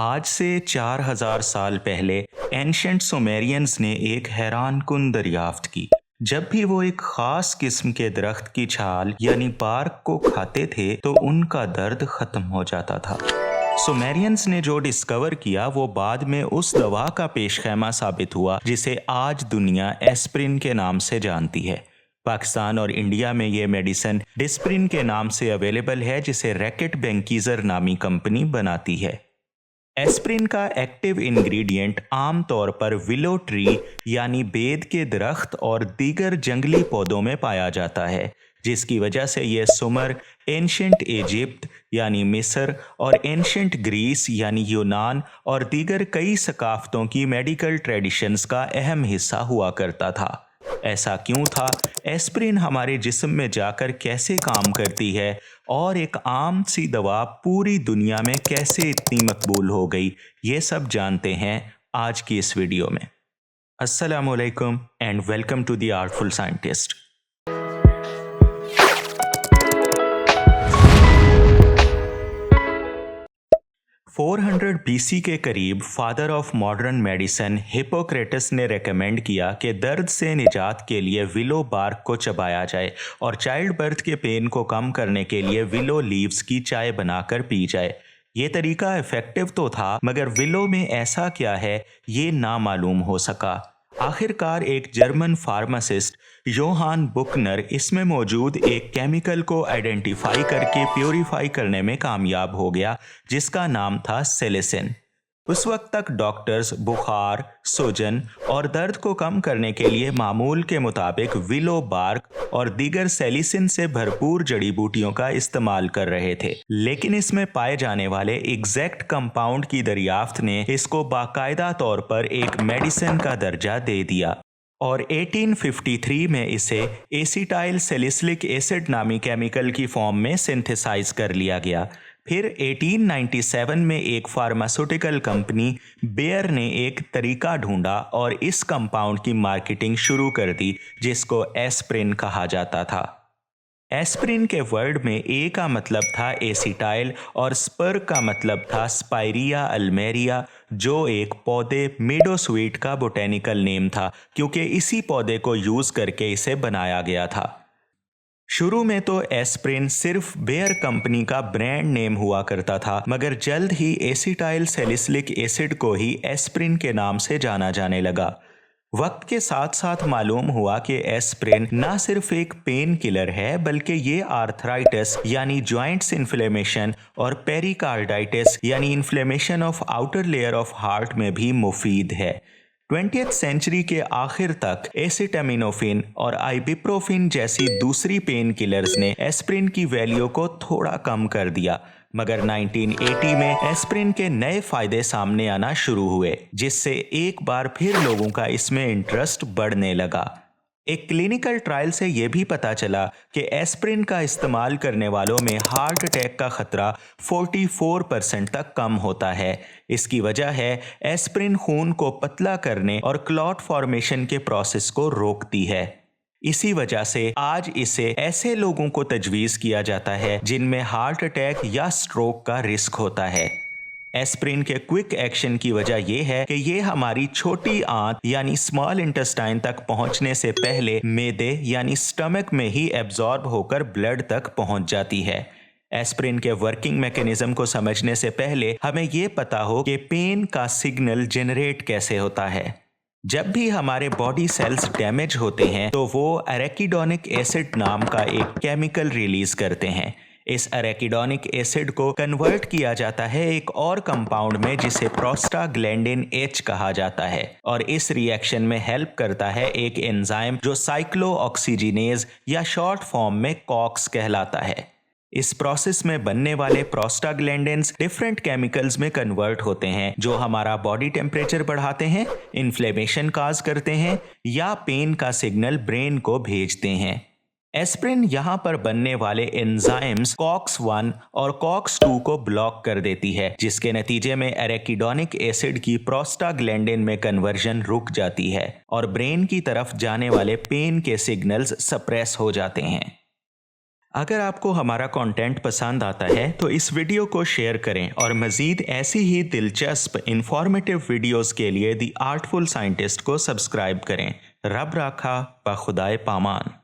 आज से 4000 साल पहले एंशंट सुमेरियंस ने एक हैरानकुन दरियाफ्त की। जब भी वो एक खास किस्म के दरख्त की छाल यानी बार्क को खाते थे तो उनका दर्द खत्म हो जाता था। सुमेरियंस ने जो डिस्कवर किया वो बाद में उस दवा का पेशखैमा साबित हुआ जिसे आज दुनिया एस्प्रिन के नाम से जानती है। पाकिस्तान और इंडिया में ये मेडिसिन डिस्प्रिन के नाम से अवेलेबल है, जिसे रैकेट बेंकीजर नामी कंपनी बनाती है। एस्प्रिन का एक्टिव इंग्रेडिएंट आमतौर पर विलो ट्री यानी बेद के दरख्त और दीगर जंगली पौधों में पाया जाता है, जिसकी वजह से यह सुमर, एंशंट इजिप्ट यानी मिस्र और एंशंट ग्रीस यानी यूनान और दीगर कई सकाफ़तों की मेडिकल ट्रेडिशंस का अहम हिस्सा हुआ करता था। ऐसा क्यों था, एस्प्रिन हमारे जिस्म में जाकर कैसे काम करती है और एक आम सी दवा पूरी दुनिया में कैसे इतनी मकबूल हो गई, ये सब जानते हैं आज की इस वीडियो में। अस्सलामुअलैकुम and welcome to the artful scientist. 400 BC के करीब father of modern medicine Hippocrates ने रेकमेंड किया कि दर्द से निजात के लिए विलो बार्क को चबाया जाए और चाइल्ड बर्थ के पेन को कम करने के लिए विलो लीव्स की चाय बनाकर पी जाए। ये तरीका इफेक्टिव तो था, मगर विलो में ऐसा क्या है ये नामालूम हो सका। आखिरकार एक जर्मन फार्मासिस्ट योहान बुकनर इसमें मौजूद एक केमिकल को आइडेंटिफाई करके प्योरीफाई करने में कामयाब हो गया, जिसका नाम था सेलिसिन। उस वक्त तक डॉक्टर्स बुखार, सूजन और दर्द को कम करने के लिए मामूल के मुताबिक विलो बार्क और दीगर सेलिसिन से भरपूर जड़ी बूटियों का इस्तेमाल कर रहे थे, लेकिन इसमें पाए जाने वाले एग्जैक्ट कंपाउंड की दरियाफ्त ने इसको बाकायदा तौर पर एक मेडिसिन का दर्जा दे दिया और 1853 में इसे एसिटाइल सैलिसिलिक एसिड नामी केमिकल की फॉर्म में सिंथेसाइज कर लिया गया। फिर 1897 में एक फार्मास्यूटिकल कंपनी बेयर ने एक तरीका ढूंढा और इस कंपाउंड की मार्केटिंग शुरू कर दी, जिसको एस्प्रिन कहा जाता था। एस्प्रिन के वर्ड में ए का मतलब था एसिटाइल और स्पर का मतलब था स्पाइरिया अल्मेरिया, जो एक पौधे मेडोस्वीट का बोटेनिकल नेम था, क्योंकि इसी पौधे को यूज करके इसे बनाया गया था। शुरू में तो एस्प्रिन सिर्फ बेयर कंपनी का ब्रांड नेम हुआ करता था, मगर जल्द ही एसिटाइल सैलिसिलिक एसिड को ही एस्प्रिन के नाम से जाना जाने लगा। वक्त के साथ साथ मालूम हुआ कि एस्प्रिन ना सिर्फ एक पेन किलर है, बल्कि ये आर्थराइटिस यानी जॉइंट्स इन्फ्लेमेशन और पेरिकार्डाइटिस यानी inflammation of outer layer of heart में भी मुफीद है। 20th सेंचुरी के आखिर तक एसिटामिनोफिन और आइबुप्रोफिन जैसी दूसरी पेन किलर्स ने एस्प्रिन की वैल्यू को थोड़ा कम कर दिया, मगर 1980 में एस्प्रिन के नए फायदे सामने आना शुरू हुए, जिससे एक बार फिर लोगों का इसमें इंटरेस्ट बढ़ने लगा। एक क्लिनिकल ट्रायल से यह भी पता चला कि एस्प्रिन का इस्तेमाल करने वालों में हार्ट अटैक का खतरा 44% तक कम होता है। इसकी वजह है एस्प्रिन खून को पतला करने और क्लॉट फॉर्मेशन के प्रोसेस को रोकती है। इसी वजह से आज इसे ऐसे लोगों को तजवीज़ किया जाता है जिनमें हार्ट अटैक या स्ट्रोक का रिस्क होता है। एस्प्रिन के क्विक एक्शन की वजह यह है कि ये हमारी छोटी आंत यानी स्मॉल इंटेस्टाइन तक पहुंचने से पहले मैदे यानी स्टमक में ही एब्जॉर्ब होकर ब्लड तक पहुंच जाती है। एस्प्रिन के वर्किंग मैकेनिज्म को समझने से पहले हमें यह पता हो कि पेन का सिग्नल जनरेट कैसे होता है। जब भी हमारे बॉडी सेल्स डैमेज होते हैं तो वो एरेकिडोनिक एसिड नाम का एक केमिकल रिलीज करते हैं। इस एरेकिडोनिक एसिड को कन्वर्ट किया जाता है एक और कंपाउंड में जिसे प्रोस्टाग्लैंडिन H कहा जाता है, और इस रिएक्शन में हेल्प करता है एक एंजाइम जो साइक्लोऑक्सीजिनेज या शॉर्ट फॉर्म में कॉक्स कहलाता है। इस प्रोसेस में बनने वाले प्रोस्टाग्लैंडिन्स डिफरेंट केमिकल्स में कन्वर्ट होते हैं जो हमारा बॉडी टेम्परेचर बढ़ाते हैं, इन्फ्लेमेशन काज करते हैं या पेन का सिग्नल ब्रेन को भेजते हैं। एस्प्रिन यहाँ पर बनने वाले एंजाइम्स कॉक्स-1 और कॉक्स-2 को ब्लॉक कर देती है, जिसके नतीजे में एरेकिडोनिक एसिड की प्रोस्टाग्लैंडिन में कन्वर्जन रुक जाती है और ब्रेन की तरफ जाने वाले पेन के सिग्नल्स सप्रेस हो जाते हैं। अगर आपको हमारा कंटेंट पसंद आता है तो इस वीडियो को शेयर करें और मज़ीद ऐसी ही दिलचस्प इंफॉर्मेटिव वीडियोस के लिए द आर्टफुल साइंटिस्ट को सब्सक्राइब करें। रब राखा ब खुदाए पामान।